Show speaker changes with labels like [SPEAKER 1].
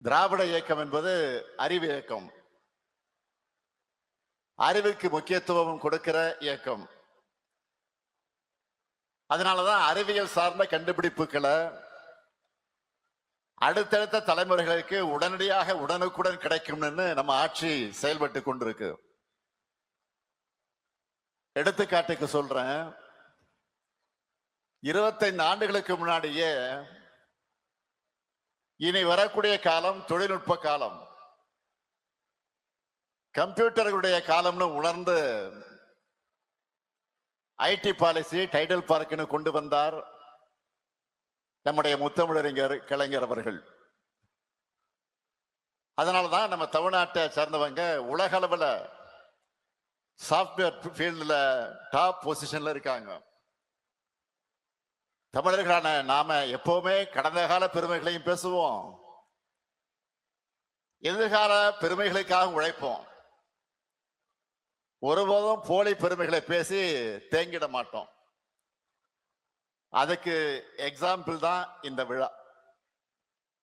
[SPEAKER 1] திராவிட இயக்கம் என்பது அறிவு இயக்கம், அறிவுக்கு முக்கியத்துவம் கொடுக்கிற இயக்கம். அதனாலதான் அறிவியல் சார்ந்த கண்டுபிடிப்புகளை அடுத்தடுத்த தலைமுறைகளுக்கு உடனடியாக உடனுக்குடன் கிடைக்கும்னு நம்ம ஆட்சி செயல்பட்டு கொண்டிருக்கு. எடுத்துக்காட்டுக்கு சொல்றேன், 25 ஆண்டுகளுக்கு முன்னாடியே இனி வரக்கூடிய காலம் தொழில்நுட்ப காலம், கம்ப்யூட்டர்களுடைய காலம்னு உணர்ந்து ஐடி பாலிசி டைடல் பார்க்னு கொண்டு வந்தார் நம்முடைய முத்தமிழறிஞர் கலைஞர் அவர்கள். அதனாலதான் நம்ம தமிழ்நாட்டை சேர்ந்தவங்க உலக அளவில் சாப்ட்வேர் ஃபீல்டில் டாப் பொசிஷன்ல இருக்காங்க. தமிழர்களான நாம எப்பவுமே கடந்த கால பெருமைகளையும் பேசுவோம், எதிர்கால பெருமைகளுக்காக உழைப்போம். ஒருபோதும் போலி பெருமைகளை பேசி தேங்கிட மாட்டோம். அதுக்கு எக்ஸாம்பிள் தான் இந்த விழா.